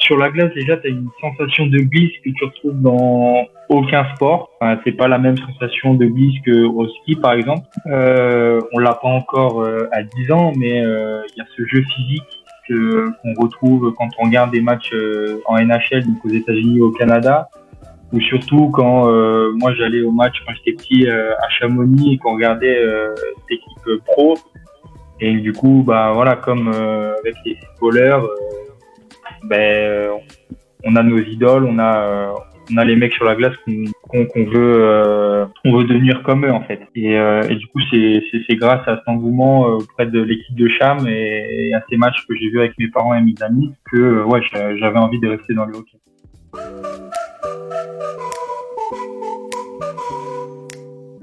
Sur la glace, déjà, tu as une sensation de glisse que tu retrouves dans aucun sport. Enfin, c'est pas la même sensation de glisse qu'au ski, par exemple. On l'a pas encore à 10 ans, mais il y a ce jeu physique qu'on retrouve quand on regarde des matchs en NHL, donc aux États-Unis, au Canada, ou surtout quand moi j'allais au match quand j'étais petit à Chamonix et qu'on regardait l'équipe pro. Et du coup, bah voilà, comme avec les footballeurs, on a nos idoles, on a les mecs sur la glace qu'on veut devenir comme eux en fait. Et du coup, c'est grâce à cet engouement auprès de l'équipe de Cham et à ces matchs que j'ai vus avec mes parents et mes amis que j'avais envie de rester dans le hockey.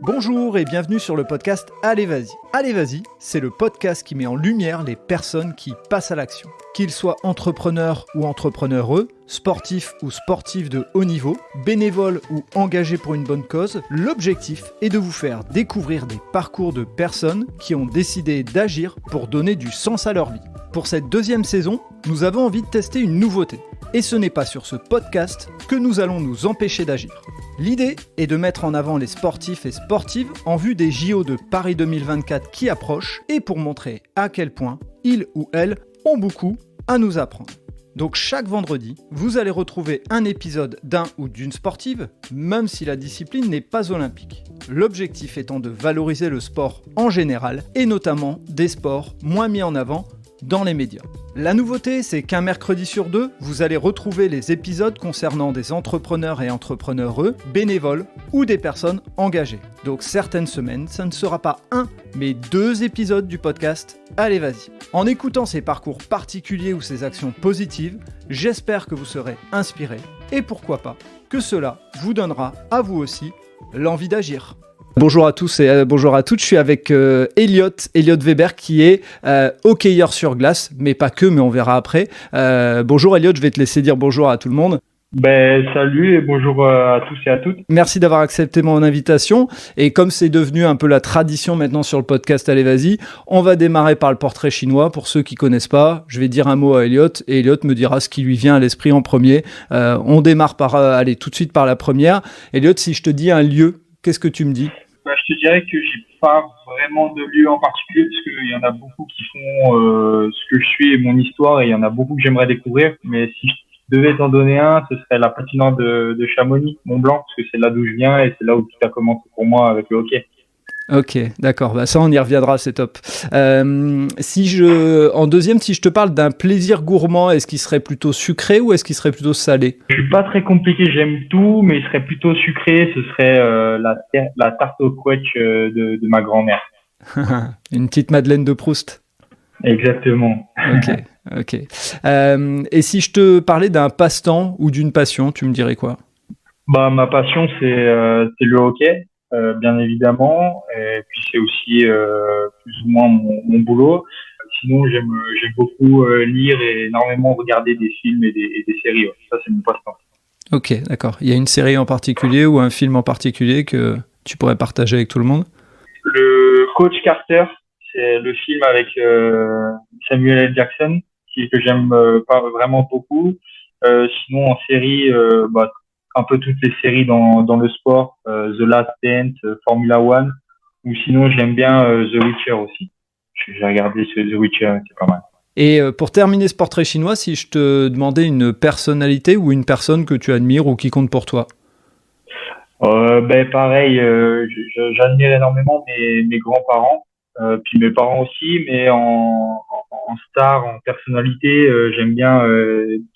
Bonjour et bienvenue sur le podcast Allez Vas-y. Allez Vas-y, c'est le podcast qui met en lumière les personnes qui passent à l'action. Qu'ils soient entrepreneurs ou entrepreneureux, sportifs ou sportifs de haut niveau, bénévoles ou engagés pour une bonne cause, l'objectif est de vous faire découvrir des parcours de personnes qui ont décidé d'agir pour donner du sens à leur vie. Pour cette deuxième saison, nous avons envie de tester une nouveauté. Et ce n'est pas sur ce podcast que nous allons nous empêcher d'agir. L'idée est de mettre en avant les sportifs et sportives en vue des JO de Paris 2024 qui approchent et pour montrer à quel point ils ou elles ont beaucoup à nous apprendre. Donc chaque vendredi, vous allez retrouver un épisode d'un ou d'une sportive, même si la discipline n'est pas olympique. L'objectif étant de valoriser le sport en général et notamment des sports moins mis en avant dans les médias. La nouveauté, c'est qu'un mercredi sur deux, vous allez retrouver les épisodes concernant des entrepreneurs et entrepreneureux, bénévoles ou des personnes engagées. Donc certaines semaines, ça ne sera pas un, mais 2 épisodes du podcast Allez Vas-y. En écoutant ces parcours particuliers ou ces actions positives, j'espère que vous serez inspirés et pourquoi pas, que cela vous donnera à vous aussi l'envie d'agir. Bonjour à tous et bonjour à toutes, je suis avec Elliot Weber qui est hockeyeur sur glace, mais pas que, mais on verra après. Bonjour Elliot, je vais te laisser dire bonjour à tout le monde. Salut et bonjour à tous et à toutes. Merci d'avoir accepté mon invitation et comme c'est devenu un peu la tradition maintenant sur le podcast Allez Vas-y, on va démarrer par le portrait chinois. Pour ceux qui connaissent pas, je vais dire un mot à Elliot et Elliot me dira ce qui lui vient à l'esprit en premier. On démarre par aller tout de suite par la première. Elliot, si je te dis un lieu, qu'est-ce que tu me dis ? Je te dirais que j'ai pas vraiment de lieu en particulier parce qu'il y en a beaucoup qui font ce que je suis et mon histoire et il y en a beaucoup que j'aimerais découvrir. Mais si je devais t'en donner un, ce serait la patinoire de Chamonix, Mont-Blanc, parce que c'est là d'où je viens et c'est là où tout a commencé pour moi avec le hockey. Ok, d'accord. Ça, on y reviendra, c'est top. En deuxième, si je te parle d'un plaisir gourmand, est-ce qu'il serait plutôt sucré ou est-ce qu'il serait plutôt salé ? Je suis pas très compliqué, j'aime tout, mais il serait plutôt sucré. Ce serait la tarte au quetch de ma grand-mère. Une petite Madeleine de Proust. Exactement. Ok. Et si je te parlais d'un passe-temps ou d'une passion, tu me dirais quoi ? Ma passion, c'est le hockey. Bien évidemment, et puis c'est aussi plus ou moins mon boulot. Sinon, j'aime beaucoup lire et énormément regarder des films et des séries. Ça, c'est mon passe-temps. Ok, d'accord. Il y a une série en particulier ou un film en particulier que tu pourrais partager avec tout le monde ? Le Coach Carter, c'est le film avec Samuel L. Jackson, que j'aime pas vraiment beaucoup. Sinon, en série, un peu toutes les séries dans le sport, The Last Dance, Formula One, ou sinon j'aime bien The Witcher aussi. J'ai regardé The Witcher, c'est pas mal. Et pour terminer ce portrait chinois, si je te demandais une personnalité ou une personne que tu admires ou qui compte pour toi ? Pareil, j'admire énormément mes grands-parents, puis mes parents aussi, mais en star, en personnalité, j'aime bien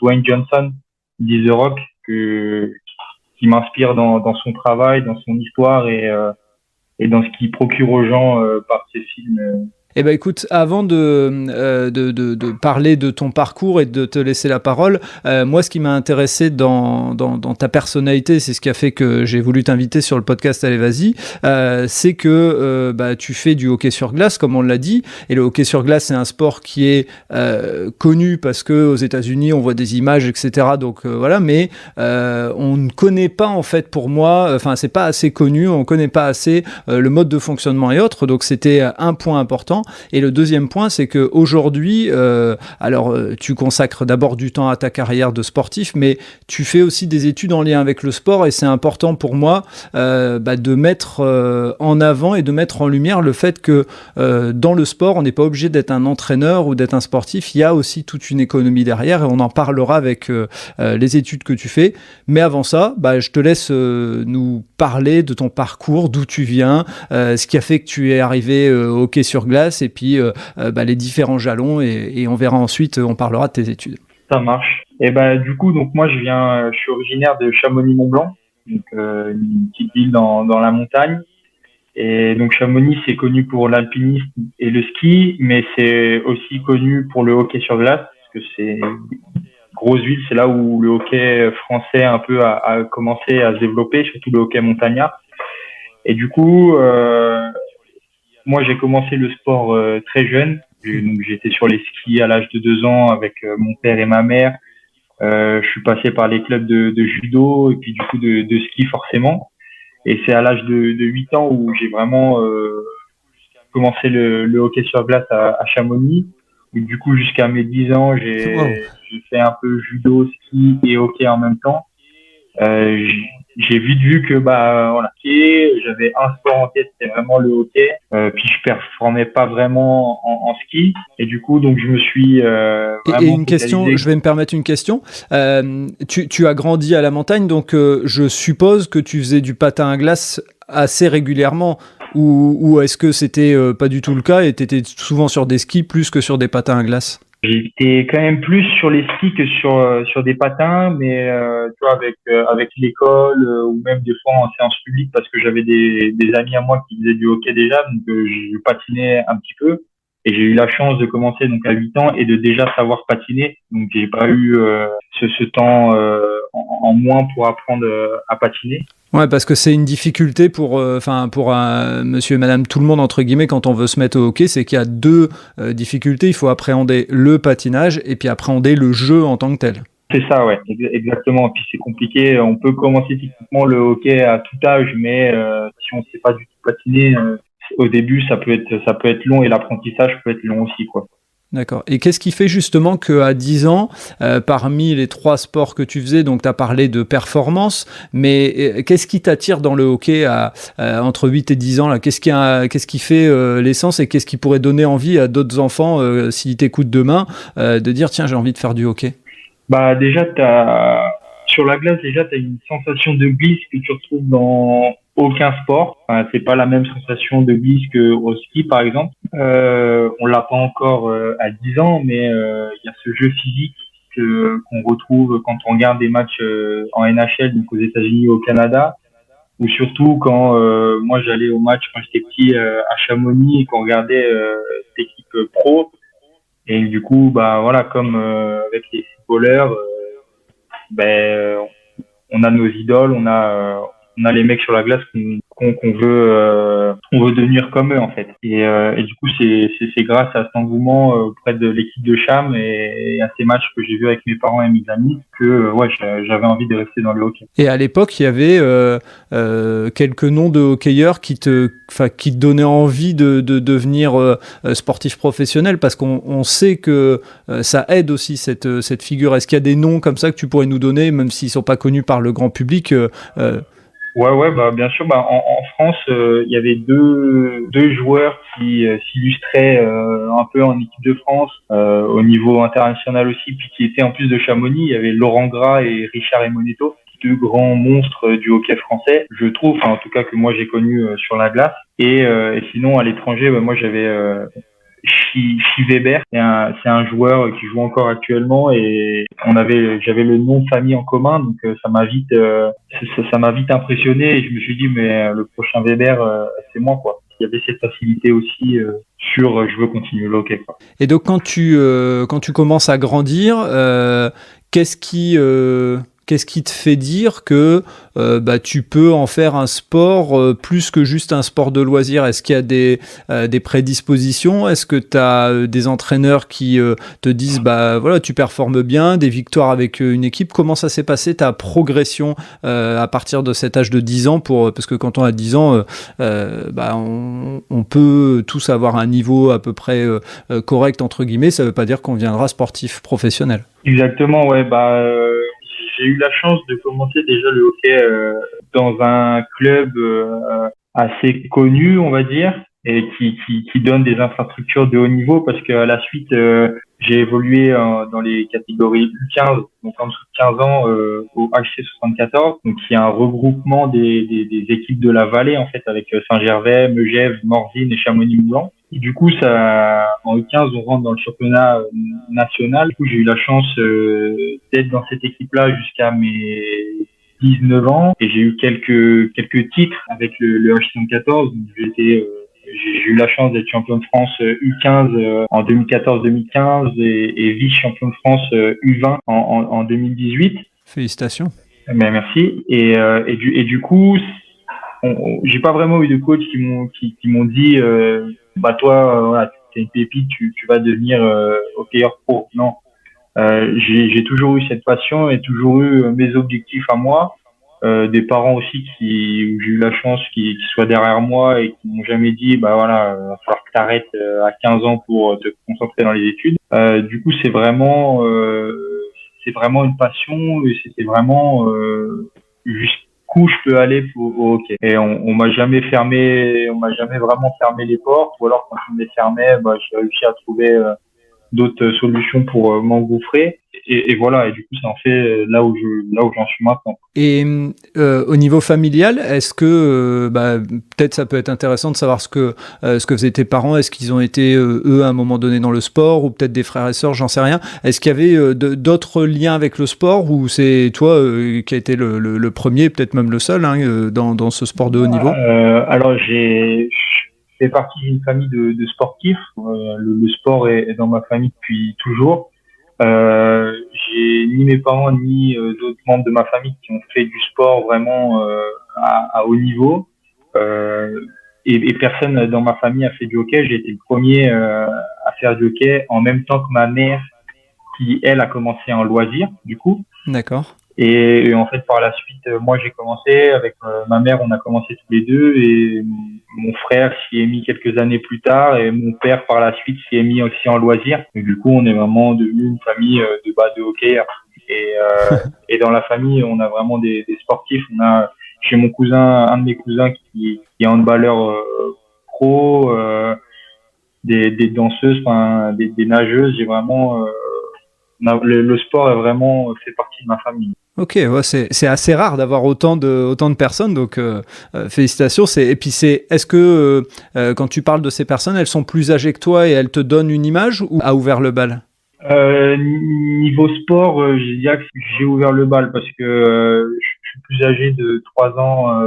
Dwayne Johnson, The Rock, qui m'inspire dans son travail, dans son histoire et dans ce qu'il procure aux gens par ses films. Eh ben écoute, avant de parler de ton parcours et de te laisser la parole, moi ce qui m'a intéressé dans ta personnalité, c'est ce qui a fait que j'ai voulu t'inviter sur le podcast Allez Vas-y, c'est que tu fais du hockey sur glace comme on l'a dit, et le hockey sur glace c'est un sport qui est connu parce que aux États-Unis on voit des images etc. Donc voilà, mais on ne connaît pas en fait pour moi, enfin c'est pas assez connu, on connaît pas assez le mode de fonctionnement et autres, donc c'était un point important. Et le deuxième point, c'est qu'aujourd'hui, tu consacres d'abord du temps à ta carrière de sportif, mais tu fais aussi des études en lien avec le sport et c'est important pour moi de mettre en avant et de mettre en lumière le fait que dans le sport, on n'est pas obligé d'être un entraîneur ou d'être un sportif. Il y a aussi toute une économie derrière et on en parlera avec les études que tu fais. Mais avant ça, je te laisse nous parler de ton parcours, d'où tu viens, ce qui a fait que tu es arrivé au hockey sur glace et puis les différents jalons et on verra ensuite, on parlera de tes études. Ça marche. Et du coup, donc moi, je suis originaire de Chamonix-Mont-Blanc, donc une petite ville dans la montagne. Et donc Chamonix, c'est connu pour l'alpinisme et le ski, mais c'est aussi connu pour le hockey sur glace, parce que c'est une grosse ville, c'est là où le hockey français un peu a commencé à se développer, surtout le hockey montagnard. Et du coup, moi, j'ai commencé le sport très jeune. Donc, j'étais sur les skis à l'âge de 2 ans avec mon père et ma mère. Je suis passé par les clubs de judo et puis du coup de ski forcément. Et c'est à l'âge de 8 ans où j'ai vraiment commencé le hockey sur glace à Chamonix. Et du coup, jusqu'à mes 10 ans, j'ai fait un peu judo, ski et hockey en même temps. J'ai vite vu que j'avais un sport en tête, c'était vraiment le hockey. Puis je performais pas vraiment en ski et du coup donc je me suis et une question, je vais me permettre une question. Tu as grandi à la montagne, donc je suppose que tu faisais du patin à glace assez régulièrement, ou est-ce que c'était pas du tout le cas et tu étais souvent sur des skis plus que sur des patins à glace? J'étais quand même plus sur les skis que sur des patins, mais tu vois avec l'école ou même des fois en séance publique parce que j'avais des amis à moi qui faisaient du hockey déjà, donc je patinais un petit peu et j'ai eu la chance de commencer donc à 8 ans et de déjà savoir patiner, donc j'ai pas eu ce temps en moins pour apprendre à patiner. Ouais, parce que c'est une difficulté pour monsieur et madame tout le monde, entre guillemets, quand on veut se mettre au hockey, c'est qu'il y a deux difficultés. Il faut appréhender le patinage et puis appréhender le jeu en tant que tel. C'est ça, ouais, exactement. Puis c'est compliqué. On peut commencer typiquement le hockey à tout âge, mais si on ne sait pas du tout patiner, au début, ça peut être long et l'apprentissage peut être long aussi, quoi. D'accord. Et qu'est-ce qui fait justement qu'à 10 ans, parmi les 3 sports que tu faisais, donc tu as parlé de performance, mais qu'est-ce qui t'attire dans le hockey entre 8 et 10 ans là ? Qu'est-ce qui fait l'essence et qu'est-ce qui pourrait donner envie à d'autres enfants, s'ils t'écoutent demain, de dire tiens, j'ai envie de faire du hockey ? Déjà, sur la glace, tu as une sensation de glisse que tu retrouves dans aucun sport. Enfin, c'est pas la même sensation de glisse que au ski, par exemple. On l'a pas encore à 10 ans, mais il y a ce jeu physique qu'on retrouve quand on regarde des matchs en NHL, donc aux États-Unis, au Canada, ou surtout quand moi j'allais au match quand j'étais petit à Chamonix et qu'on regardait l'équipe pro. Et du coup, comme avec les footballeurs, on a nos idoles, on a les mecs sur la glace qu'on veut devenir comme eux en fait. Et du coup, c'est grâce à cet engouement auprès de l'équipe de Cham et à ces matchs que j'ai vus avec mes parents et mes amis que j'avais envie de rester dans le hockey. Et à l'époque, il y avait quelques noms de hockeyeurs qui te donnaient envie de devenir sportif professionnel, parce qu'on sait que ça aide aussi cette figure. Est-ce qu'il y a des noms comme ça que tu pourrais nous donner, même s'ils sont pas connus par le grand public? Ouais, bien sûr. En France, il y avait deux joueurs qui s'illustraient un peu en équipe de France, au niveau international aussi, puis qui étaient en plus de Chamonix. Il y avait Laurent Gras et Richard Emonetto, deux grands monstres du hockey français, je trouve, en tout cas que moi j'ai connu sur la glace. Et sinon à l'étranger, moi j'avais Chi Weber, c'est un joueur qui joue encore actuellement et j'avais le nom de famille en commun, donc ça m'a vite impressionné et je me suis dit mais le prochain Weber c'est moi quoi. Il y avait cette facilité aussi je veux continuer le hockey quoi. Et donc quand tu commences à grandir, qu'est-ce qu'est-ce qui te fait dire que tu peux en faire un sport plus que juste un sport de loisir? Est-ce qu'il y a des prédispositions? Est-ce que tu as des entraîneurs qui te disent voilà, tu performes bien, des victoires avec une équipe? Comment ça s'est passé ta progression à partir de cet âge de 10 ans parce que quand on a 10 ans, on peut tous avoir un niveau à peu près correct, entre guillemets. Ça ne veut pas dire qu'on deviendra sportif professionnel. Exactement, ouais. J'ai eu la chance de commencer déjà le hockey dans un club assez connu, on va dire, et qui donne des infrastructures de haut niveau, parce qu'à la suite, j'ai évolué dans les catégories U15, donc en dessous de 15 ans, au HC 74, donc qui est un regroupement des équipes de la vallée, en fait, avec Saint-Gervais, Megève, Morzine et Chamonix-Moulan. Et du coup, en U15, on rentre dans le championnat national. Du coup, j'ai eu la chance d'être dans cette équipe-là jusqu'à mes 19 ans, et j'ai eu quelques titres avec le H74. Donc j'ai eu la chance d'être champion de France U15 en 2014-2015 et vice-champion de France U20 en 2018. Félicitations. Mais merci. Et du coup, j'ai pas vraiment eu de coach qui m'ont dit toi voilà, t'es une pépite, tu vas devenir hockeyeur pro. Non. J'ai toujours eu cette passion et toujours eu mes objectifs à moi, des parents aussi où j'ai eu la chance qui soient derrière moi et qui m'ont jamais dit voilà, va falloir que t'arrêtes à 15 ans pour te concentrer dans les études. Du coup, c'est vraiment une passion, et c'était vraiment jusqu'où je peux aller au hockey. Et on m'a jamais vraiment fermé les portes, ou alors quand on me les fermait, j'ai réussi à trouver d'autres solutions pour m'engouffrer, et voilà, et du coup ça en fait là où j'en suis maintenant. Et au niveau familial, est-ce que peut-être ça peut être intéressant de savoir ce que faisaient tes parents? Est-ce qu'ils ont été eux à un moment donné dans le sport, ou peut-être des frères et sœurs, j'en sais rien. Est-ce qu'il y avait d'autres liens avec le sport, ou c'est toi qui a été le premier, peut-être même le seul dans ce sport de haut niveau? Alors je fais partie d'une famille de sportifs. Le sport est dans ma famille depuis toujours. J'ai ni mes parents ni d'autres membres de ma famille qui ont fait du sport vraiment à haut niveau. Et personne dans ma famille a fait du hockey. J'ai été le premier à faire du hockey en même temps que ma mère, qui elle a commencé en loisir du coup. D'accord. Et en fait, par la suite, moi, j'ai commencé avec ma mère, on a commencé tous les deux, et mon frère s'y est mis quelques années plus tard, et mon père, par la suite, s'y est mis aussi en loisir. Et du coup, on est vraiment devenu une famille de hockey. Et dans la famille, on a vraiment des sportifs. On a chez un de mes cousins qui est handballeur pro, des danseuses, des nageuses. J'ai vraiment le sport est vraiment fait partie de ma famille. Ok, ouais, c'est assez rare d'avoir autant de personnes, donc félicitations. Est-ce que quand tu parles de ces personnes, elles sont plus âgées que toi et elles te donnent une image, ou a ouvert le bal? Niveau sport, je dirais que j'ai ouvert le bal, parce que je suis plus âgé de 3 ans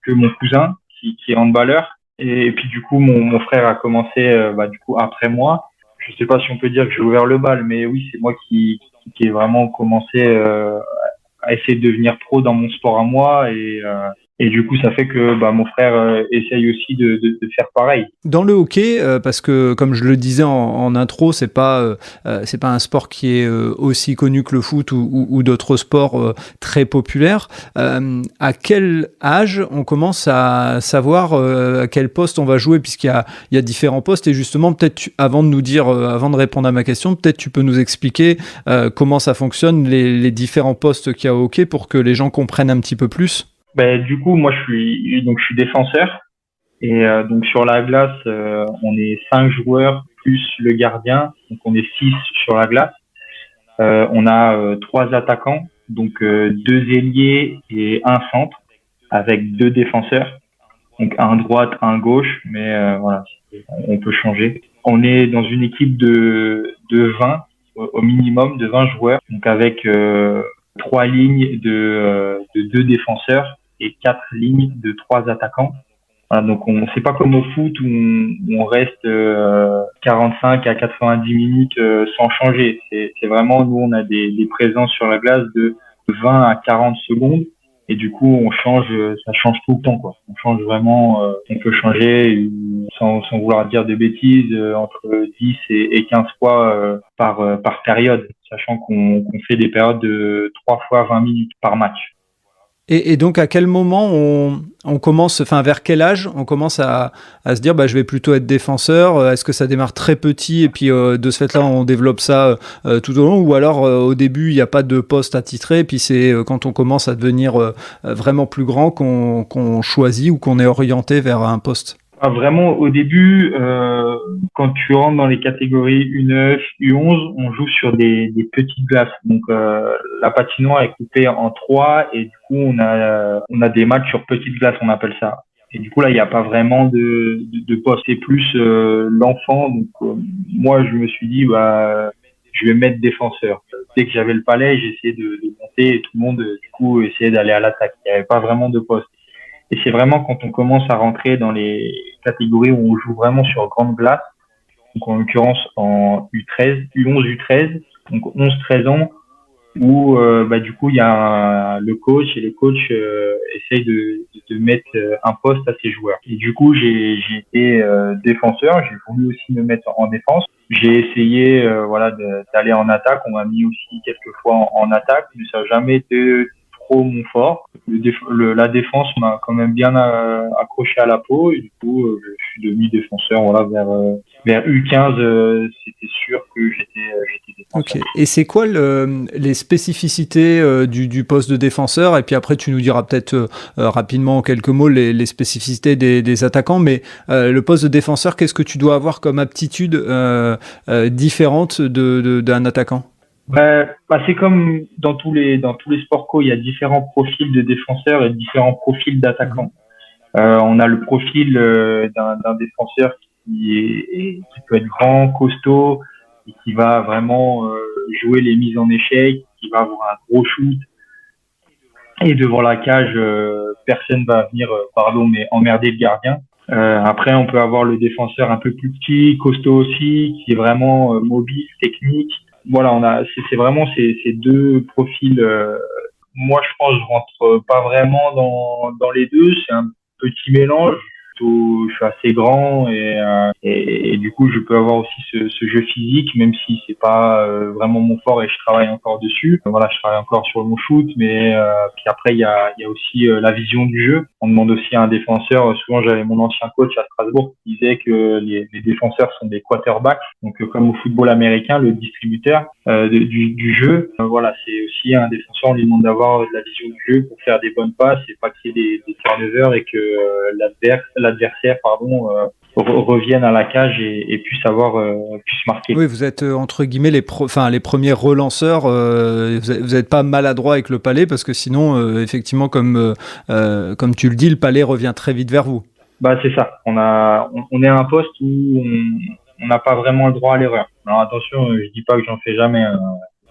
que mon cousin qui est handballeur, et puis du coup mon frère a commencé du coup après moi. Je sais pas si on peut dire que j'ai ouvert le bal, mais oui, c'est moi qui ai vraiment commencé à essayer de devenir pro dans mon sport à moi, et du coup ça fait que mon frère essaye aussi de faire pareil. Dans le hockey, parce que comme je le disais en intro, c'est pas un sport qui est aussi connu que le foot ou d'autres sports très populaires. À quel âge on commence à savoir à quel poste on va jouer, puisqu'il y a différents postes, et justement peut-être avant de répondre à ma question, peut-être tu peux nous expliquer comment ça fonctionne, les différents postes qu'il y a au hockey, pour que les gens comprennent un petit peu plus. Du coup, moi je suis défenseur, et donc sur la glace, on est 5 joueurs plus le gardien, donc on est 6 sur la glace. On a 3 attaquants, donc 2 ailiers et un centre, avec 2 défenseurs, donc un droite, un gauche, mais voilà, on peut changer. On est dans une équipe de 20 au minimum, de 20 joueurs, donc avec 3 lignes de 2 défenseurs et 4 lignes de 3 attaquants. Voilà, donc c'est pas comme au foot où on reste 45 à 90 minutes sans changer. C'est vraiment, nous on a des présences sur la glace de 20 à 40 secondes. Et du coup, ça change tout le temps, quoi. On change vraiment, on peut changer sans vouloir dire de bêtises, entre 10 et 15 fois par période, sachant qu'on fait des périodes de 3 fois 20 minutes par match. Et donc, à quel moment on commence, enfin, vers quel âge on commence à se dire, je vais plutôt être défenseur? Est-ce que ça démarre très petit et puis de ce fait-là, on développe ça tout au long? Ou alors, au début, il n'y a pas de poste attitré, puis c'est quand on commence à devenir vraiment plus grand qu'on choisit ou qu'on est orienté vers un poste? Vraiment, au début, quand tu rentres dans les catégories U9, U11, on joue sur des petites glaces. Donc, la patinoire est coupée en trois et du coup, on a des matchs sur petites glaces, on appelle ça. Et du coup, là, il n'y a pas vraiment de poste. C'est plus l'enfant. Donc, moi, je me suis dit, je vais mettre défenseur. Dès que j'avais le palais, j'essayais de monter et tout le monde, du coup, essayait d'aller à l'attaque. Il n'y avait pas vraiment de poste. Et c'est vraiment quand on commence à rentrer dans les catégories où on joue vraiment sur grande glace, donc en l'occurrence en U13, U11, U13, donc 11-13 ans, où du coup il y a le coach et le coach essaye de mettre un poste à ses joueurs. Et du coup j'ai été défenseur, j'ai voulu aussi me mettre en défense. J'ai essayé d'aller en attaque, on m'a mis aussi quelques fois en attaque, mais ça n'a jamais été trop mon fort. La défense m'a quand même bien accroché à la peau et du coup je suis devenu défenseur. Voilà, vers U15, c'était sûr que j'étais défenseur. Ok. Et c'est quoi les spécificités du poste de défenseur? Et puis après, tu nous diras peut-être rapidement en quelques mots les spécificités des attaquants. Mais le poste de défenseur, qu'est-ce que tu dois avoir comme aptitude différente d'un attaquant? C'est comme dans tous les sports co, il y a différents profils de défenseurs et différents profils d'attaquants. On a le profil d'un défenseur qui peut être grand, costaud, et qui va vraiment jouer les mises en échec, qui va avoir un gros shoot. Et devant la cage, personne va venir, mais emmerder le gardien. Après, on peut avoir le défenseur un peu plus petit, costaud aussi, qui est vraiment mobile, technique. Voilà, c'est vraiment ces deux profils. Moi, je pense que je rentre pas vraiment dans les deux. C'est un petit mélange. Je suis assez grand et du coup, je peux avoir aussi ce jeu physique, même si c'est pas vraiment mon fort et je travaille encore dessus. Voilà, je travaille encore sur mon shoot, mais puis après, il y a aussi la vision du jeu. On demande aussi à un défenseur. Souvent, j'avais mon ancien coach à Strasbourg qui disait que les défenseurs sont des quarterbacks. Donc, comme au football américain, le distributeur du jeu. Voilà, c'est aussi un défenseur. On lui demande d'avoir de la vision du jeu pour faire des bonnes passes et pas qu'il y ait des turnovers et que l'adversaire revienne à la cage et puisse marquer. Oui, vous êtes entre guillemets les premiers relanceurs. Vous n'êtes pas maladroit avec le palais parce que sinon, effectivement, comme tu le dis, le palais revient très vite vers vous. C'est ça. On est à un poste où on n'a pas vraiment le droit à l'erreur. Alors attention, je dis pas que j'en fais jamais.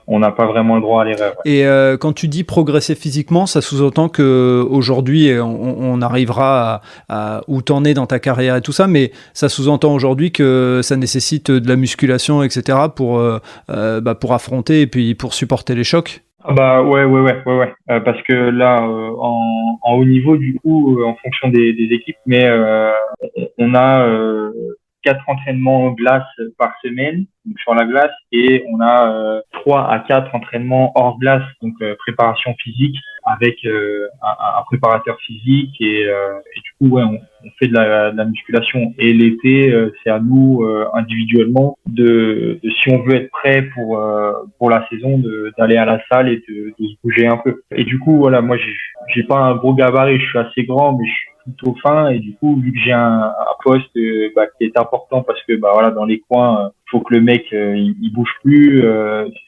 On n'a pas vraiment le droit à l'erreur. Ouais. Et quand tu dis progresser physiquement, ça sous-entend que aujourd'hui on arrivera à où t'en es dans ta carrière et tout ça, mais ça sous-entend aujourd'hui que ça nécessite de la musculation, etc. pour affronter et puis pour supporter les chocs. Ouais. Parce que là, en haut niveau, du coup, en fonction des équipes, mais on a 4 entraînements glace par semaine, donc sur la glace, et on a 3 à 4 entraînements hors glace, donc préparation physique avec un préparateur physique et du coup on fait de la musculation et l'été c'est à nous individuellement de si on veut être prêt pour la saison d'aller à la salle et de se bouger un peu. Et du coup voilà, moi j'ai pas un gros gabarit, je suis assez grand mais je suis plutôt fin et du coup vu que j'ai un poste qui est important parce que dans les coins faut que le mec il bouge plus,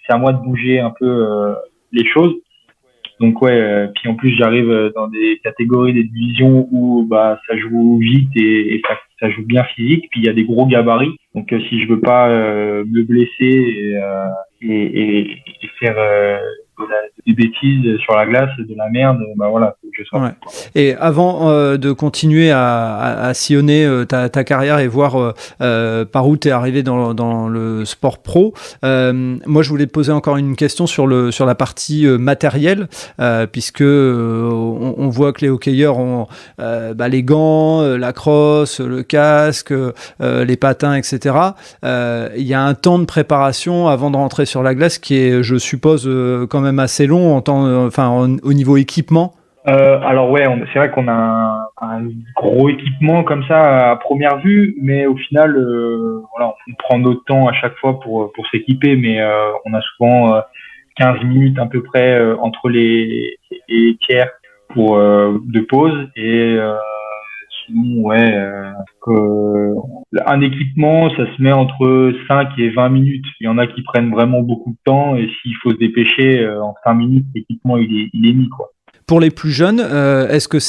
c'est à moi de bouger un peu les choses. Donc puis en plus j'arrive dans des catégories, des divisions où ça joue vite et ça joue bien physique. Puis il y a des gros gabarits. Donc si je veux pas me blesser et faire des bêtises sur la glace, de la merde, bah voilà, faut que je sorte. Ouais. Et avant de continuer à sillonner ta carrière et voir par où tu es arrivé dans le sport pro, moi je voulais te poser encore une question sur la partie matérielle, puisque on voit que les hockeyeurs ont les gants, la crosse, le casque, les patins, etc. Il y a un temps de préparation avant de rentrer sur la glace qui est, je suppose, quand même assez long au niveau équipement. Alors ouais, c'est vrai qu'on a un gros équipement comme ça à première vue, mais au final, voilà, on prend notre temps à chaque fois pour s'équiper, mais on a souvent 15 minutes à peu près entre les tiers de pause et sinon ouais, un équipement ça se met entre 5 et 20 minutes. Il y en a qui prennent vraiment beaucoup de temps et s'il faut se dépêcher en 5 minutes, l'équipement il est mis quoi. Pour les plus jeunes, est-ce que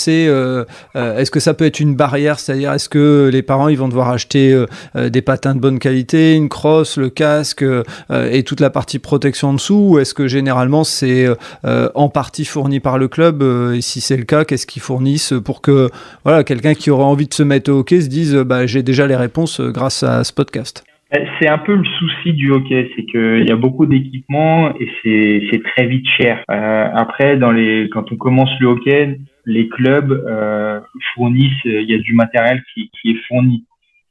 ça peut être une barrière, c'est-à-dire est-ce que les parents ils vont devoir acheter des patins de bonne qualité, une crosse, le casque et toute la partie protection en dessous, ou est-ce que généralement c'est en partie fourni par le club et si c'est le cas, qu'est-ce qu'ils fournissent pour que voilà, quelqu'un qui aurait envie de se mettre au hockey se dise j'ai déjà les réponses grâce à ce podcast? C'est un peu le souci du hockey, c'est qu'il y a beaucoup d'équipements et c'est très vite cher. Après, quand on commence le hockey, les clubs fournissent, il y a du matériel qui est fourni.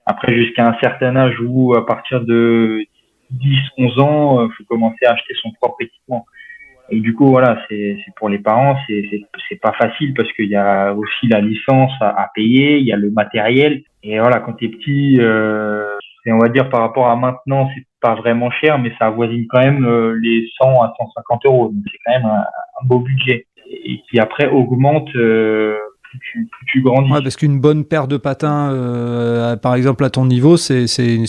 Après, jusqu'à un certain âge où, à partir de 10, 11 ans, faut commencer à acheter son propre équipement. Et du coup, voilà, c'est pour les parents, c'est pas facile parce qu'il y a aussi la licence à payer, il y a le matériel. Et voilà, quand t'es petit, on va dire par rapport à maintenant, c'est pas vraiment cher, mais ça avoisine quand même les 100 à 150 euros. Donc c'est quand même un beau budget et qui après augmente plus tu grandis. Ouais, parce qu'une bonne paire de patins, par exemple à ton niveau, c'est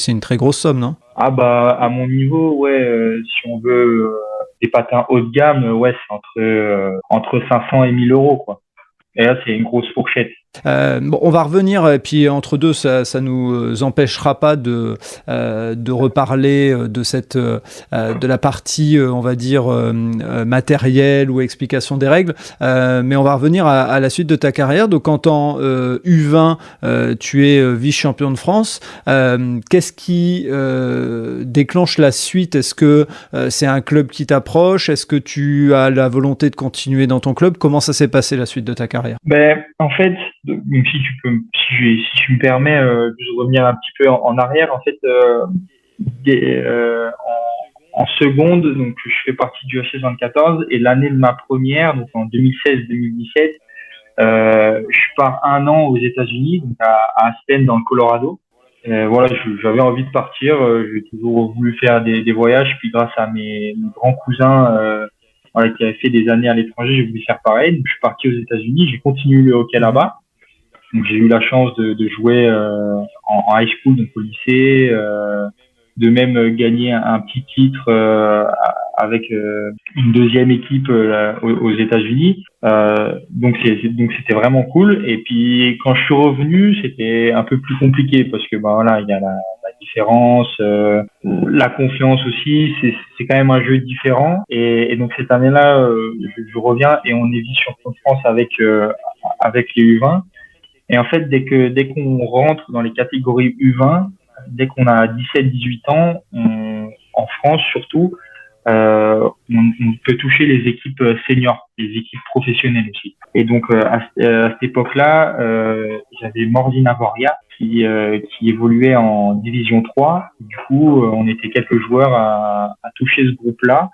une très grosse somme, non? Ah bah à mon niveau, ouais, si on veut des patins haut de gamme, ouais, c'est entre 500 et 1000 euros quoi. Et là, c'est une grosse fourchette. On va revenir, et puis entre deux, ça nous empêchera pas de reparler de la partie, on va dire, matérielle ou explication des règles. Mais on va revenir à la suite de ta carrière. Donc, en tant U20, tu es vice-champion de France. Qu'est-ce qui déclenche la suite? Est-ce que c'est un club qui t'approche? Est-ce que tu as la volonté de continuer dans ton club? Comment ça s'est passé la suite de ta carrière? Ben, en fait, si tu me permets de revenir un petit peu en arrière, en fait, en seconde, donc je fais partie du HS 24 et l'année de ma première, donc en 2016-2017, je pars 1 an aux États-Unis, donc à Aspen dans le Colorado. Voilà, j'avais envie de partir, j'ai toujours voulu faire des voyages, puis grâce à mes grands cousins voilà, qui avaient fait des années à l'étranger, j'ai voulu faire pareil. Donc je suis parti aux États-Unis, j'ai continué le hockey là-bas. Donc j'ai eu la chance de jouer en high school, donc au lycée, de même gagner un petit titre avec une deuxième équipe aux États-Unis. Donc c'était vraiment cool. Et puis quand je suis revenu, c'était un peu plus compliqué parce que bah voilà, il y a la différence, la confiance aussi. C'est quand même un jeu différent. Et donc cette année-là, je reviens et on est vice-champion de France avec les U20. Et en fait, dès qu'on rentre dans les catégories U20, dès qu'on a 17-18 ans, en France surtout, on peut toucher les équipes seniors, les équipes professionnelles aussi. Et donc à cette époque-là, j'avais Morzine Avoria qui évoluait en division 3. Du coup, on était quelques joueurs à toucher ce groupe-là.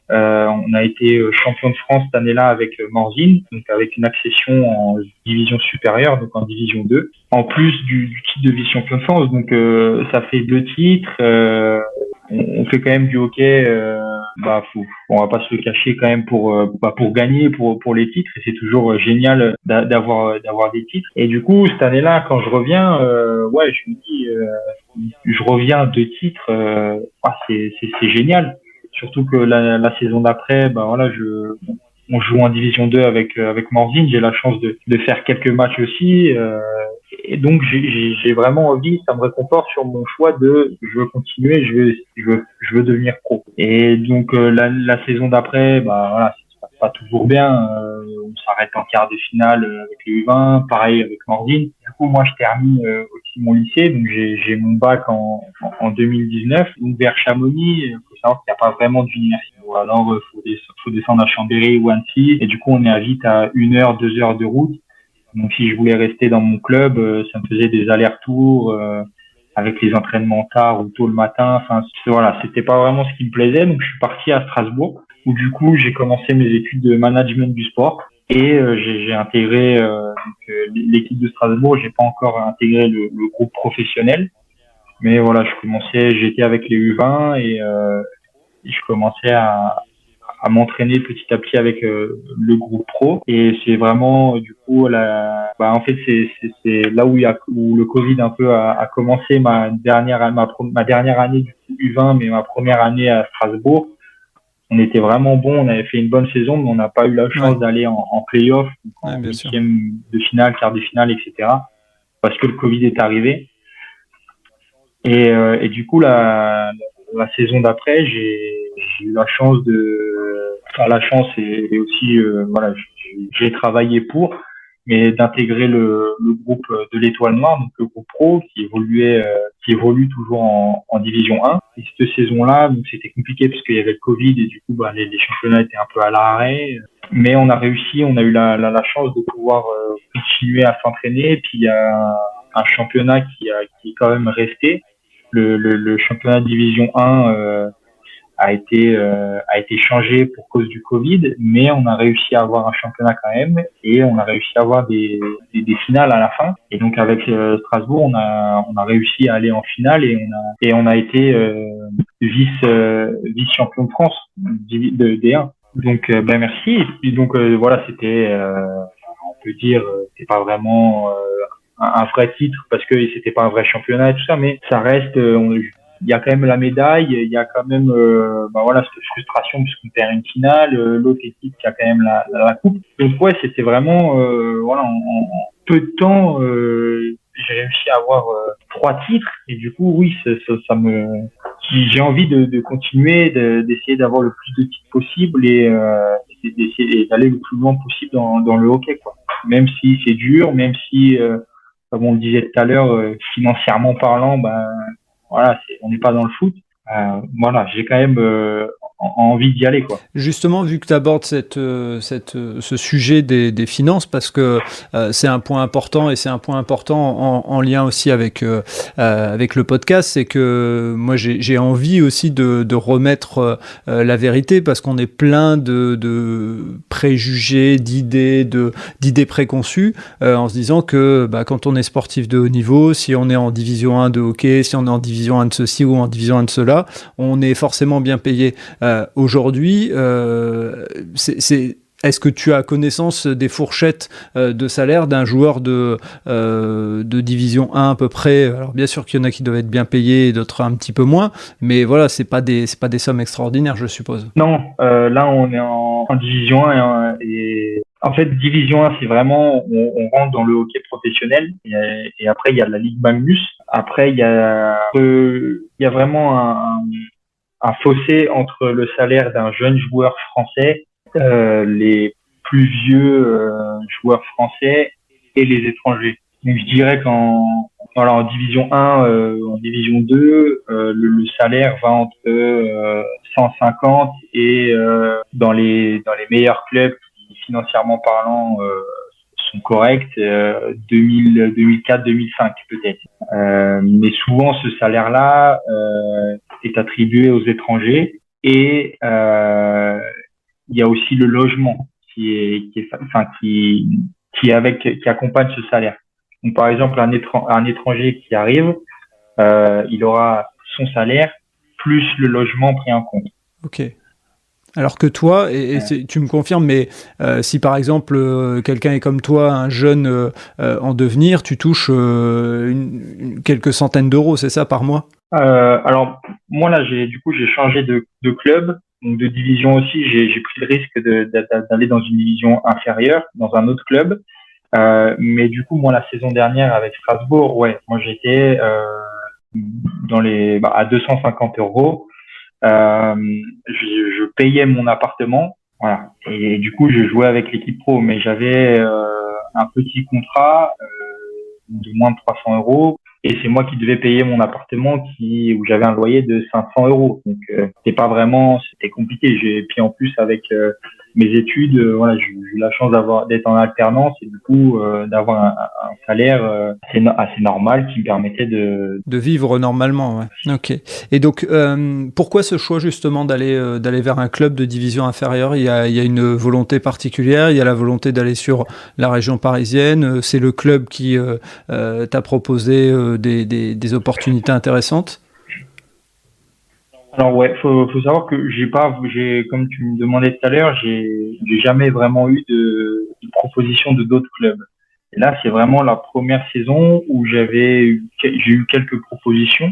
On a été champion de France cette année-là avec Morzine, donc avec une accession en division supérieure, donc en division 2, en plus du titre de vice-champion de France. Donc ça fait 2 titres. On fait quand même du hockey. On va pas se le cacher quand même pour gagner pour les titres. Et c'est toujours génial d'avoir des titres. Et du coup cette année-là, quand je reviens, ouais, je me dis, je reviens 2 titres. C'est génial. Surtout que la saison d'après, bah voilà, on joue en division 2 avec Morzine. J'ai la chance de faire quelques matchs aussi. Et donc, j'ai vraiment envie, ça me réconforte sur mon choix de je veux continuer, je veux devenir pro. Et donc, la saison d'après, bah voilà, ça se passe pas toujours bien. On s'arrête en quart de finale avec les U20, pareil avec Morzine. Du coup, moi, je termine aussi mon lycée, donc j'ai mon bac en 2019. Donc, vers Chamonix, il faut savoir qu'il n'y a pas vraiment d'université. Ou alors, faut descendre à Chambéry ou Annecy. Et du coup, on est à vite à 1 heure, 2 heures de route. Donc, si je voulais rester dans mon club, ça me faisait des allers-retours avec les entraînements tard ou tôt le matin. Enfin, voilà, c'était pas vraiment ce qui me plaisait. Donc, je suis parti à Strasbourg, où du coup, j'ai commencé mes études de management du sport et j'ai intégré l'équipe de Strasbourg. J'ai pas encore intégré le groupe professionnel, mais voilà, j'étais avec les U20 et je commençais à m'entraîner petit à petit avec le groupe pro et c'est vraiment du coup en fait c'est là où le Covid un peu a commencé ma dernière année du coup U20 mais ma première année à Strasbourg. On était vraiment bon, on avait fait une bonne saison mais on n'a pas eu la chance d'aller en play-off, en huitième de finale, quart de finale, etc. parce que le Covid est arrivé et du coup la saison d'après j'ai eu la chance et aussi voilà j'ai travaillé mais d'intégrer le groupe de l'Étoile Noire, donc le groupe pro qui évolue toujours en division 1. Et cette saison-là, donc c'était compliqué parce qu'il y avait le Covid et du coup les championnats étaient un peu à l'arrêt. Mais on a eu la chance de pouvoir continuer à s'entraîner. Et puis il y a un championnat qui est quand même resté. Le championnat de division 1 a été changé pour cause du Covid, mais on a réussi à avoir un championnat quand même et on a réussi à avoir des finales à la fin. Et donc avec Strasbourg, on a réussi à aller en finale et on a été vice champion de France de D1. Donc merci. Et puis donc voilà, c'était on peut dire c'est pas vraiment un vrai titre parce que c'était pas un vrai championnat et tout ça, mais ça reste il y a quand même la médaille, il y a quand même cette frustration puisqu'on perd une finale, l'autre équipe qui a quand même la coupe. Donc ouais, c'était vraiment en peu de temps j'ai réussi à avoir 3 titres et du coup oui, j'ai envie de continuer d'essayer d'avoir le plus de titres possible et d'essayer d'aller le plus loin possible dans le hockey quoi. Même si c'est dur, même si comme on le disait tout à l'heure financièrement parlant, voilà, on n'est pas dans le foot. Voilà, j'ai quand même envie d'y aller, quoi. Justement, vu que tu abordes ce sujet des finances, parce que c'est un point important et c'est un point important en lien aussi avec le podcast, c'est que moi j'ai envie aussi de remettre la vérité parce qu'on est plein de préjugés, d'idées préconçues en se disant que quand on est sportif de haut niveau, si on est en division 1 de hockey, si on est en division 1 de ceci ou en division 1 de cela, on est forcément bien payé. Aujourd'hui, est-ce que tu as connaissance des fourchettes de salaire d'un joueur de division 1 à peu près? Alors bien sûr qu'il y en a qui doivent être bien payés et d'autres un petit peu moins, mais voilà, c'est pas des sommes extraordinaires, je suppose. Non, là on est en division 1 et en fait division 1 c'est vraiment on rentre dans le hockey professionnel et après il y a la Ligue Magnus. Après il y a vraiment un fossé entre le salaire d'un jeune joueur français, les plus vieux joueurs français et les étrangers. Donc je dirais en division 1, en division 2, le salaire va entre 150 et dans les meilleurs clubs qui financièrement parlant sont corrects, 2004, 2005 peut-être. Mais souvent ce salaire-là est attribué aux étrangers et il y a aussi le logement qui accompagne ce salaire. Donc par exemple un étranger qui arrive, il aura son salaire plus le logement pris en compte. Ok. Alors que toi, tu me confirmes, mais si par exemple quelqu'un est comme toi, un jeune en devenir, tu touches quelques centaines d'euros, c'est ça, par mois? Alors moi là j'ai changé de club donc de division aussi, j'ai pris le risque d'aller dans une division inférieure, dans un autre club. Mais du coup, moi, la saison dernière avec Strasbourg, ouais, moi j'étais à 250 euros. Je payais mon appartement, voilà. Et du coup, je jouais avec l'équipe pro, mais j'avais un petit contrat de moins de 300 euros. Et c'est moi qui devais payer mon appartement où j'avais un loyer de 500 euros. Donc, c'était compliqué. Puis en plus, avec mes études, voilà, j'ai eu la chance d'être en alternance et du coup, d'avoir un salaire assez normal qui me permettait de vivre normalement, ouais. Ok. Et donc, pourquoi ce choix justement d'aller vers un club de division inférieure? Il y a une volonté particulière, il y a la volonté d'aller sur la région parisienne, c'est le club qui t'a proposé des opportunités intéressantes? Alors ouais, faut savoir que comme tu me demandais tout à l'heure, j'ai jamais vraiment eu de proposition de d'autres clubs. Et là, c'est vraiment la première saison où j'ai eu quelques propositions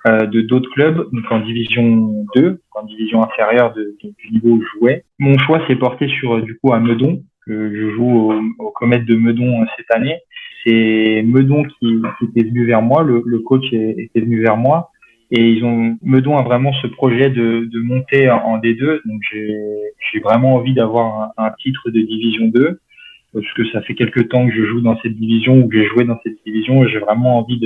de d'autres clubs, donc en division 2, en division inférieure du niveau où je jouais. Mon choix s'est porté sur du coup à Meudon, que je joue au Comète de Meudon cette année. C'est Meudon qui était venu vers moi, le coach était venu vers moi. Et Meudon a vraiment ce projet de monter en D2. Donc, j'ai vraiment envie d'avoir un titre de division 2 parce que ça fait quelques temps que je joue dans cette division ou que j'ai joué dans cette division et j'ai vraiment envie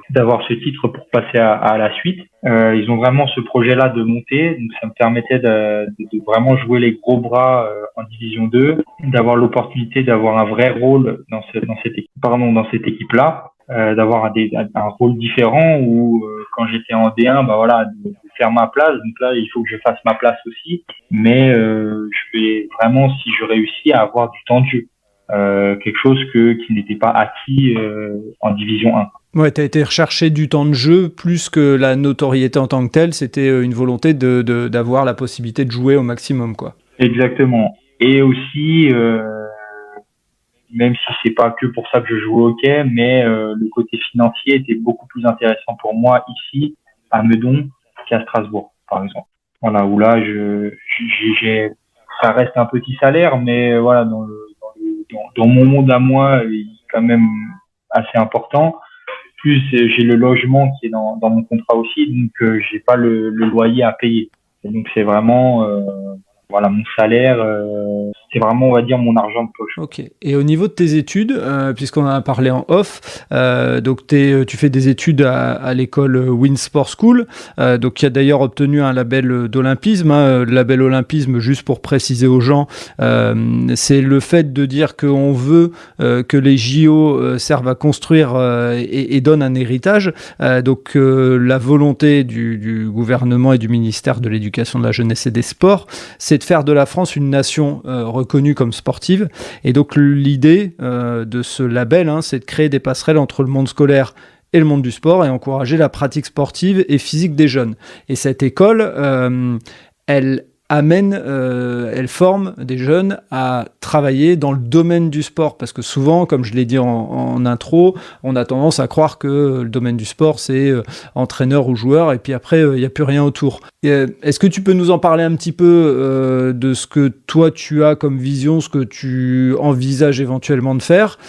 d'avoir ce titre pour passer à la suite. Ils ont vraiment ce projet-là de monter. Donc, ça me permettait de vraiment jouer les gros bras en division 2, d'avoir l'opportunité d'avoir un vrai rôle dans cette équipe-là. D'avoir un rôle différent où quand j'étais en D1 de faire ma place, donc là il faut que je fasse ma place aussi, mais je vais vraiment, si je réussis, à avoir du temps de jeu, quelque chose qui n'était pas acquis en division 1. Ouais, tu as été rechercher du temps de jeu plus que la notoriété en tant que telle, c'était une volonté d'avoir la possibilité de jouer au maximum, quoi. Exactement. Et aussi même si c'est pas que pour ça que je joue au hockey, mais le côté financier était beaucoup plus intéressant pour moi ici à Meudon qu'à Strasbourg, par exemple. Voilà, où là ça reste un petit salaire, mais voilà, dans mon monde à moi, il est quand même assez important. Plus j'ai le logement qui est dans mon contrat aussi, donc j'ai pas le loyer à payer. Et donc c'est vraiment mon salaire, c'est vraiment, on va dire, mon argent de poche. Ok. Et au niveau de tes études, puisqu'on en a parlé en off, donc tu fais des études à l'école Winsport School, donc qui a d'ailleurs obtenu un label d'olympisme. Le label olympisme, juste pour préciser aux gens, c'est le fait de dire qu'on veut que les JO servent à construire et donnent un héritage. Donc la volonté du gouvernement et du ministère de l'Éducation, de la Jeunesse et des Sports, c'est de faire de la France une nation reconnue comme sportive. Et donc l'idée de ce label, c'est de créer des passerelles entre le monde scolaire et le monde du sport et encourager la pratique sportive et physique des jeunes. Et cette école, elle forme des jeunes à travailler dans le domaine du sport, parce que souvent, comme je l'ai dit en intro, on a tendance à croire que le domaine du sport, c'est entraîneur ou joueur, et puis après, il n'y a plus rien autour. Est-ce que tu peux nous en parler un petit peu de ce que toi, tu as comme vision, ce que tu envisages éventuellement de faire,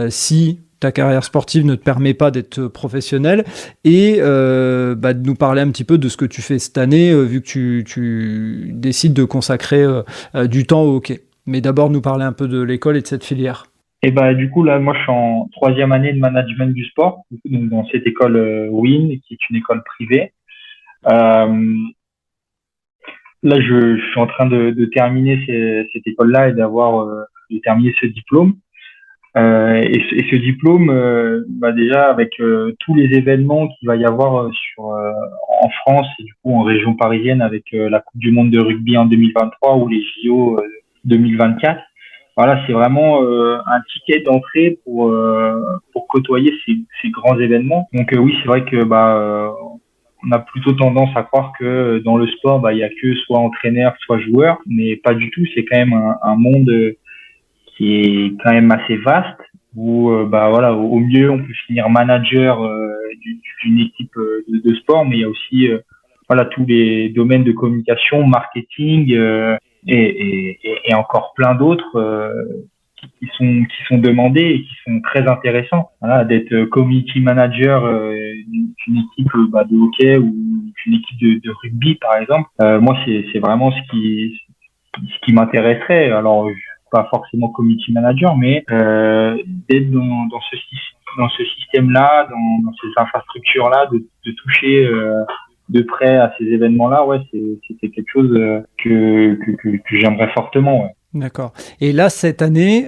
si ta carrière sportive ne te permet pas d'être professionnel, et de nous parler un petit peu de ce que tu fais cette année, vu que tu décides de consacrer du temps au hockey. Mais d'abord, nous parler un peu de l'école et de cette filière. Et du coup, là, moi, je suis en 3e année de management du sport, donc dans cette école WIN, qui est une école privée. Là, je suis en train de terminer cette école-là et de terminer ce diplôme. Et ce diplôme, déjà avec tous les événements qu'il va y avoir en France et du coup en région parisienne avec la Coupe du Monde de rugby en 2023 ou les JO 2024. Voilà, c'est vraiment un ticket d'entrée pour côtoyer ces grands événements. Donc oui, c'est vrai que on a plutôt tendance à croire que dans le sport, il y a que soit entraîneur, soit joueur, mais pas du tout. C'est quand même un monde qui est quand même assez vaste, où au mieux on peut finir manager d'une équipe de sport, mais il y a aussi voilà, tous les domaines de communication, marketing et encore plein d'autres qui sont demandés et qui sont très intéressants. Voilà, d'être community manager d'une équipe de hockey ou d'une équipe de rugby par exemple. Moi, c'est vraiment ce qui m'intéresserait. Alors, je suis pas forcément community manager, mais d'être dans ce système-là, dans ces infrastructures-là, de toucher de près à ces événements-là, ouais, c'était quelque chose que j'aimerais fortement. Ouais. D'accord. Et là, cette année,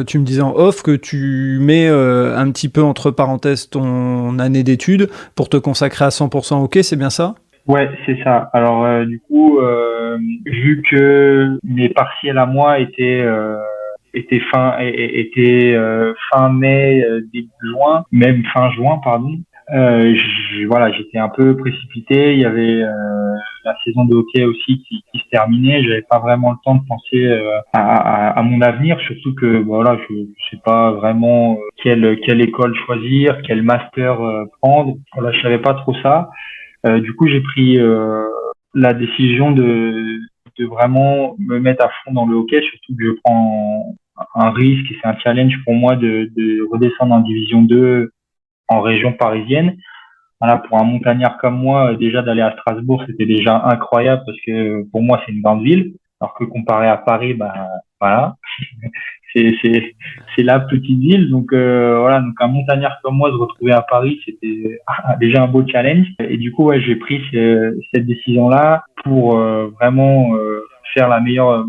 tu me disais en off que tu mets un petit peu entre parenthèses ton année d'études pour te consacrer à 100% au hockey, c'est bien ça? Ouais, c'est ça. Alors du coup, vu que mes partiels à moi étaient fin mai, début juin, même fin juin, pardon. Voilà, j'étais un peu précipité. Il y avait la saison de hockey aussi qui se terminait. J'avais pas vraiment le temps de penser à mon avenir, surtout que voilà, je sais pas vraiment quelle école choisir, quel master prendre. Voilà, je savais pas trop ça. Du coup, j'ai pris la décision de vraiment me mettre à fond dans le hockey, surtout que je prends un risque et c'est un challenge pour moi de redescendre en division 2 en région parisienne. Voilà, pour un montagnard comme moi, déjà d'aller à Strasbourg, c'était déjà incroyable parce que pour moi, c'est une grande ville. Alors que comparé à Paris, voilà, c'est la petite ville. Donc voilà, donc un montagnard comme moi se retrouver à Paris, c'était déjà un beau challenge. Et du coup, ouais, j'ai pris cette décision-là pour vraiment faire la meilleure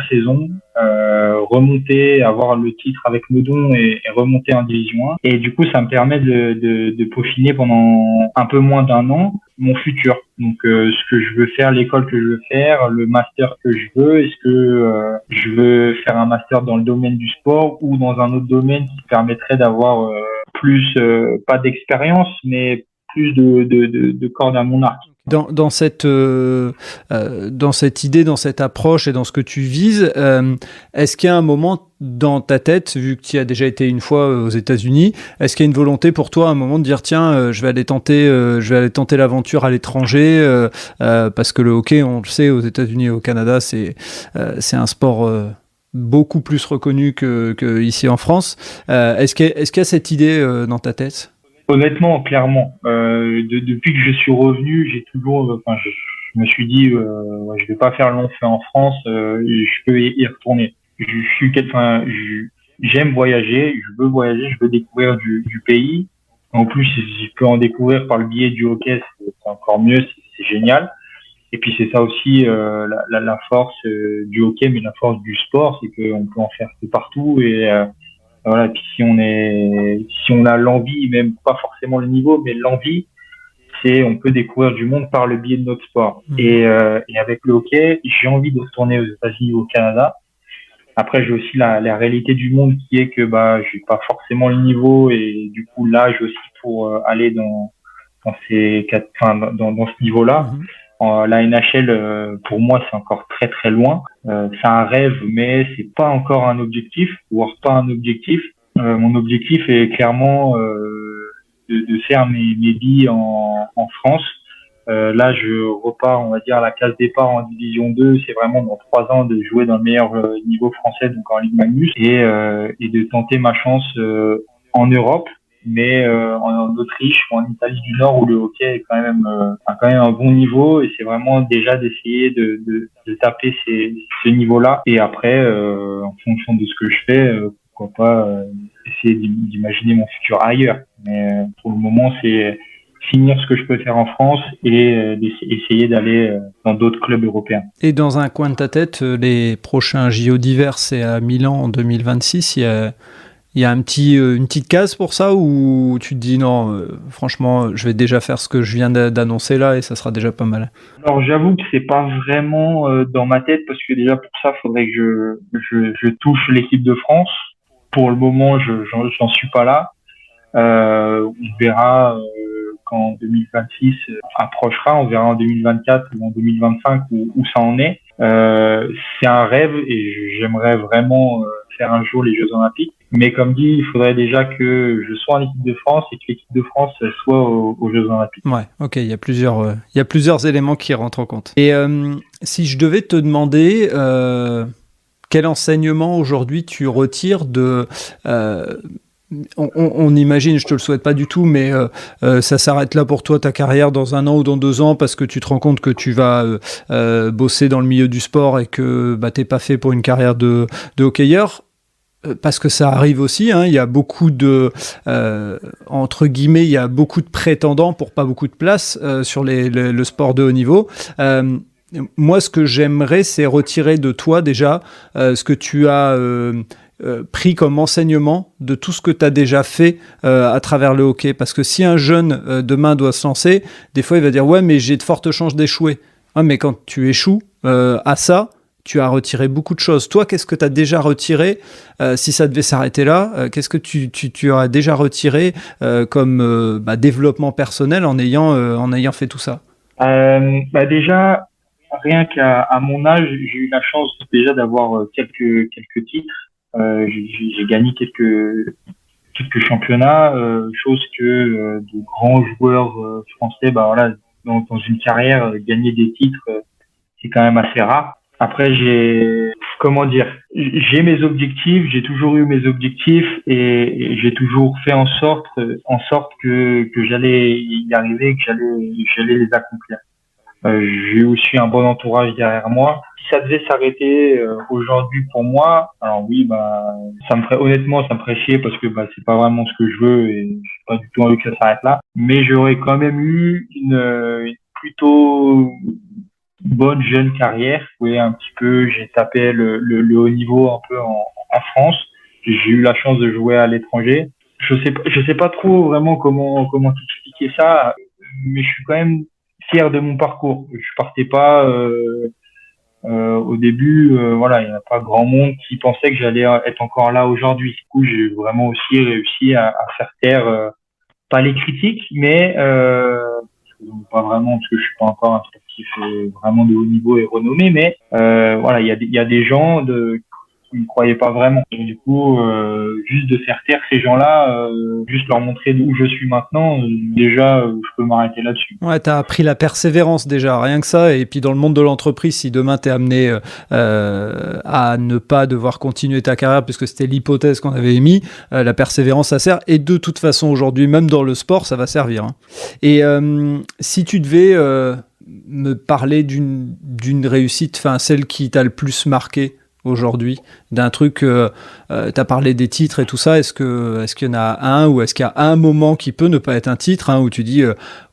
saison, remonter, avoir le titre avec Meudon et remonter en Division 1. Et du coup, ça me permet de peaufiner pendant un peu moins d'un an mon futur. Donc, ce que je veux faire, l'école que je veux faire, le master que je veux, est-ce que je veux faire un master dans le domaine du sport ou dans un autre domaine qui permettrait d'avoir plus, pas d'expérience, mais plus de cordes à mon arc. Dans cette idée, dans cette approche et dans ce que tu vises, est-ce qu'il y a un moment dans ta tête, vu que tu y as déjà été une fois aux États-Unis, est-ce qu'il y a une volonté pour toi à un moment de dire tiens, je vais aller tenter l'aventure à l'étranger parce que le hockey, on le sait, aux États-Unis et au Canada, c'est un sport beaucoup plus reconnu que ici en France. Est-ce qu'il y a cette idée dans ta tête? Honnêtement, clairement, depuis que je suis revenu, j'ai toujours, enfin, je me suis dit, ouais, je vais pas faire long feu en France, je peux y retourner. J'aime voyager, je veux voyager, je veux découvrir du pays. En plus, si je peux en découvrir par le biais du hockey, c'est encore mieux, c'est génial. Et puis c'est ça aussi la force du hockey, mais la force du sport, c'est qu'on peut en faire de partout et voilà, et puis si on a l'envie, même pas forcément le niveau, mais l'envie, on peut découvrir du monde par le biais de notre sport. Et avec le hockey, j'ai envie de retourner aux États-Unis ou au Canada. Après, j'ai aussi la réalité du monde qui est que j'ai pas forcément le niveau et du coup l'âge aussi pour aller dans ce niveau-là. La NHL, pour moi, c'est encore très très loin. C'est un rêve, mais c'est pas encore un objectif, voire pas un objectif. Mon objectif est clairement de faire mes billes en France. Là, je repars, on va dire, à la case départ en Division 2. C'est vraiment dans 3 ans de jouer dans le meilleur niveau français, donc en Ligue Magnus, et de tenter ma chance en Europe, mais en Autriche ou en Italie du Nord où le hockey est quand même un bon niveau et c'est vraiment déjà d'essayer de taper ce niveau-là et après en fonction de ce que je fais pourquoi pas essayer d'imaginer mon futur ailleurs mais pour le moment c'est finir ce que je peux faire en France et essayer d'aller dans d'autres clubs européens. Et dans un coin de ta tête, les prochains JO d'hiver, c'est à Milan en 2026. Il y a une petite case pour ça ou tu te dis non, franchement, je vais déjà faire ce que je viens d'annoncer là et ça sera déjà pas mal? Alors j'avoue que c'est pas vraiment dans ma tête parce que déjà pour ça, il faudrait que je touche l'équipe de France. Pour le moment, j'en suis pas là. On verra quand 2026 approchera, on verra en 2024 ou en 2025 où ça en est. C'est un rêve et j'aimerais vraiment faire un jour les Jeux Olympiques. Mais comme dit, il faudrait déjà que je sois en équipe de France et que l'équipe de France soit aux Jeux Olympiques. Ouais, ok, il y a plusieurs éléments qui rentrent en compte. Et si je devais te demander quel enseignement aujourd'hui tu retires de... on imagine, je te le souhaite pas du tout, mais ça s'arrête là pour toi, ta carrière, dans 1 an ou dans 2 ans, parce que tu te rends compte que tu vas bosser dans le milieu du sport et que t'es pas fait pour une carrière de hockeyeur. Parce que ça arrive aussi, hein, il y a beaucoup de, entre guillemets, il y a beaucoup de prétendants pour pas beaucoup de place sur le sport de haut niveau. Moi, ce que j'aimerais, c'est retirer de toi déjà ce que tu as pris comme enseignement de tout ce que tu as déjà fait à travers le hockey. Parce que si un jeune demain doit se lancer, des fois il va dire « Ouais, mais j'ai de fortes chances d'échouer. » Ouais, mais quand tu échoues à ça, tu as retiré beaucoup de choses. Toi, qu'est-ce que tu as déjà retiré si ça devait s'arrêter là, qu'est-ce que tu aurais déjà retiré comme développement personnel en ayant fait tout ça? Déjà, rien qu'à mon âge, j'ai eu la chance déjà d'avoir quelques titres. J'ai gagné quelques championnats, chose que de grands joueurs français, dans une carrière, gagner des titres, c'est quand même assez rare. Après, comment dire, j'ai mes objectifs, j'ai toujours eu mes objectifs et j'ai toujours fait en sorte que j'allais y arriver, que j'allais les accomplir. J'ai aussi un bon entourage derrière moi. Si ça devait s'arrêter aujourd'hui pour moi, alors oui, honnêtement, ça me ferait chier parce que c'est pas vraiment ce que je veux et j'ai pas du tout envie que ça s'arrête là. Mais j'aurais quand même eu une plutôt bonne jeune carrière. Oui, un petit peu, j'ai tapé le haut niveau un peu en France. J'ai eu la chance de jouer à l'étranger. Je sais pas trop vraiment comment t'expliquer ça, mais je suis quand même fier de mon parcours. Je partais pas au début, voilà, il n'y a pas grand monde qui pensait que j'allais être encore là aujourd'hui. Du coup, j'ai vraiment aussi réussi à faire taire pas les critiques, mais pas vraiment parce que je suis pas encore un sportif vraiment de haut niveau et renommé, mais voilà, il y a des gens qui ne croyaient pas vraiment. Et du coup, juste de faire taire ces gens-là, juste leur montrer d'où je suis maintenant, déjà, je peux m'arrêter là-dessus. Ouais, t'as appris la persévérance déjà, rien que ça. Et puis dans le monde de l'entreprise, si demain t'es amené à ne pas devoir continuer ta carrière, puisque c'était l'hypothèse qu'on avait émise, la persévérance, ça sert. Et de toute façon, aujourd'hui, même dans le sport, ça va servir. Hein. Et si tu devais me parler d'une réussite, enfin celle qui t'a le plus marqué aujourd'hui, d'un truc, t'as parlé des titres et tout ça, est-ce qu'il y en a un ou est-ce qu'il y a un moment qui peut ne pas être un titre, hein, où tu dis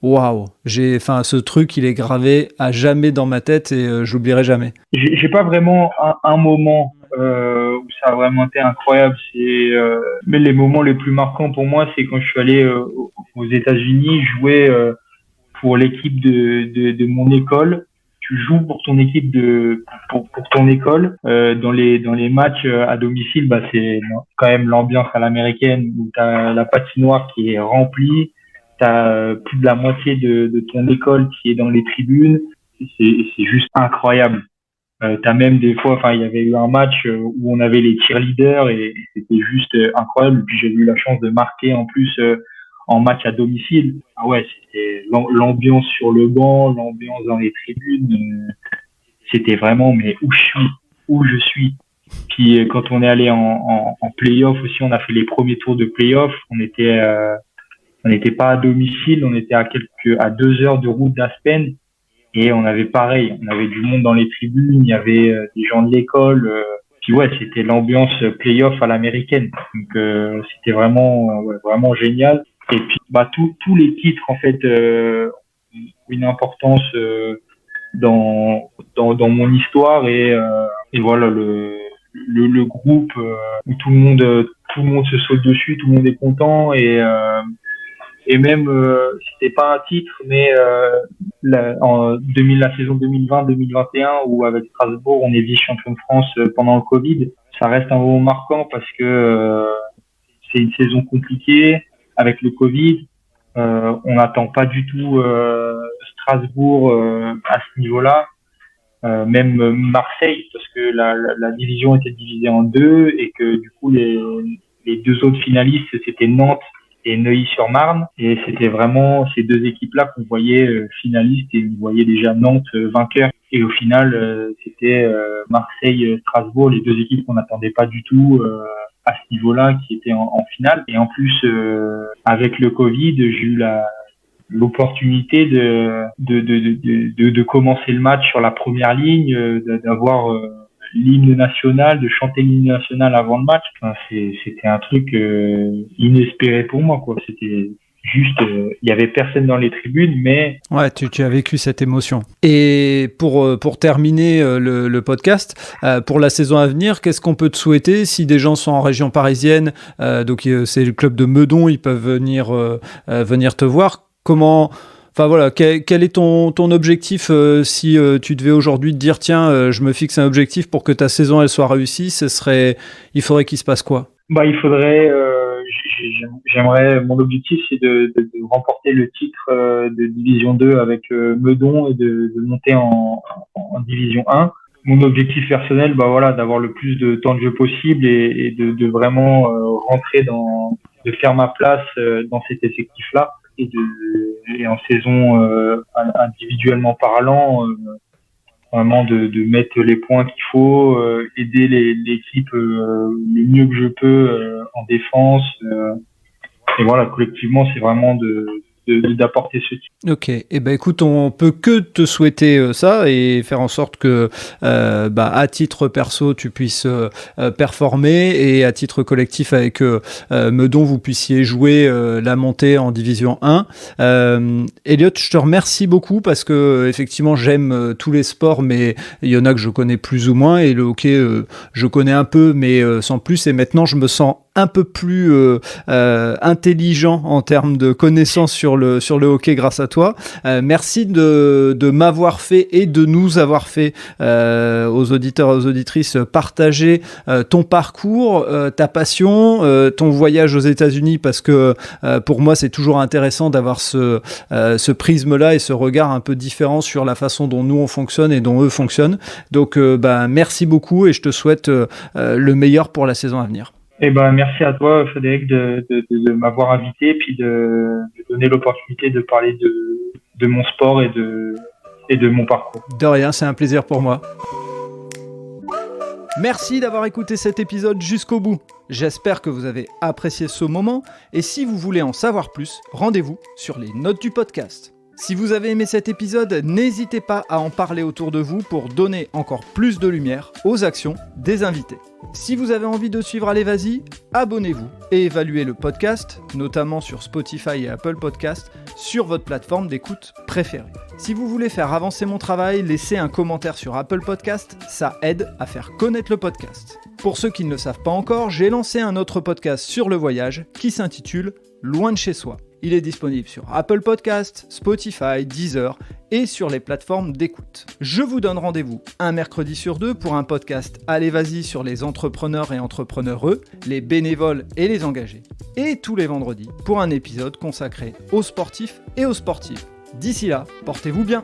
waouh, ce truc il est gravé à jamais dans ma tête et je l'oublierai jamais. J'ai pas vraiment un moment où ça a vraiment été incroyable. Mais les moments les plus marquants pour moi, c'est quand je suis allé aux États-Unis jouer pour l'équipe de mon école. Tu joues pour ton équipe pour ton école dans les matchs à domicile. C'est quand même l'ambiance à l'américaine où t'as la patinoire qui est remplie, t'as plus de la moitié de ton école qui est dans les tribunes. C'est juste incroyable. T'as même des fois, il y avait eu un match où on avait les cheerleaders et c'était juste incroyable. Et puis j'ai eu la chance de marquer en plus en match à domicile. Ah ouais, c'était l'ambiance sur le banc, l'ambiance dans les tribunes. C'était vraiment, mais où je suis. Puis quand on est allé en play-off aussi, on a fait les premiers tours de play-off. On n'était pas à domicile, on était à 2 heures de route d'Aspen. Et on avait pareil, on avait du monde dans les tribunes, il y avait des gens de l'école. Puis ouais, c'était l'ambiance play-off à l'américaine. Donc c'était vraiment, ouais, vraiment génial. Et puis tous les titres en fait ont une importance dans mon histoire et voilà le groupe où tout le monde se saute dessus, tout le monde est content et même c'était pas un titre, mais la saison 2020-2021 où avec Strasbourg on est vice-champion de France pendant le Covid, ça reste un moment marquant parce que c'est une saison compliquée avec le Covid. On n'attend pas du tout Strasbourg à ce niveau-là. Même Marseille, parce que la division était divisée en deux et que du coup les deux autres finalistes, c'était Nantes et Neuilly-sur-Marne. Et c'était vraiment ces deux équipes-là qu'on voyait finalistes et on voyait déjà Nantes vainqueur. Et au final, c'était Marseille-Strasbourg, les deux équipes qu'on n'attendait pas du tout à ce niveau-là, qui étaient en finale. Et en plus, avec le Covid, j'ai eu l'opportunité de commencer le match sur la première ligne, d'avoir l'hymne national, de chanter l'hymne national avant le match. Enfin, c'était un truc inespéré pour moi, quoi. C'était juste, il y avait personne dans les tribunes, mais... Ouais, tu as vécu cette émotion. Et pour terminer le podcast, pour la saison à venir, qu'est-ce qu'on peut te souhaiter si des gens sont en région parisienne, donc c'est le club de Meudon, ils peuvent venir te voir. Enfin voilà, quel est ton objectif si tu devais aujourd'hui te dire tiens, je me fixe un objectif pour que ta saison elle soit réussie, il faudrait qu'il se passe quoi? Il faudrait, mon objectif c'est de remporter le titre de Division 2 avec Meudon et de monter en Division 1. Mon objectif personnel, d'avoir le plus de temps de jeu possible et de vraiment rentrer de faire ma place dans cet effectif-là. Et en saison individuellement parlant, vraiment de mettre les points qu'il faut, aider l'équipe le mieux que je peux en défense. Et voilà, collectivement, c'est vraiment d'apporter ce type. Ok, et écoute, on peut que te souhaiter ça et faire en sorte que à titre perso tu puisses performer et à titre collectif avec Meudon vous puissiez jouer la montée en Division 1. Elliot, je te remercie beaucoup parce que effectivement j'aime tous les sports, mais il y en a que je connais plus ou moins et le hockey je connais un peu mais sans plus, et maintenant je me sens un peu plus intelligent en termes de connaissances sur le hockey grâce à toi. Merci de m'avoir fait et de nous avoir fait aux auditeurs et aux auditrices partager ton parcours, ta passion, ton voyage aux États-Unis, parce que pour moi c'est toujours intéressant d'avoir ce prisme-là et ce regard un peu différent sur la façon dont nous on fonctionne et dont eux fonctionnent. Donc merci beaucoup et je te souhaite le meilleur pour la saison à venir. Merci à toi, Frédéric, de m'avoir invité et puis de donner l'opportunité de parler de mon sport et de mon parcours. De rien, c'est un plaisir pour moi. Merci d'avoir écouté cet épisode jusqu'au bout. J'espère que vous avez apprécié ce moment et si vous voulez en savoir plus, rendez-vous sur les notes du podcast. Si vous avez aimé cet épisode, n'hésitez pas à en parler autour de vous pour donner encore plus de lumière aux actions des invités. Si vous avez envie de suivre Allez Vas-y, abonnez-vous et évaluez le podcast, notamment sur Spotify et Apple Podcasts, sur votre plateforme d'écoute préférée. Si vous voulez faire avancer mon travail, laissez un commentaire sur Apple Podcasts, ça aide à faire connaître le podcast. Pour ceux qui ne le savent pas encore, j'ai lancé un autre podcast sur le voyage qui s'intitule Loin de chez soi. Il est disponible sur Apple Podcasts, Spotify, Deezer et sur les plateformes d'écoute. Je vous donne rendez-vous un mercredi sur 2 pour un podcast Allez Vas-y sur les entrepreneurs et entrepreneureux, les bénévoles et les engagés. Et tous les vendredis pour un épisode consacré aux sportifs et aux sportives. D'ici là, portez-vous bien.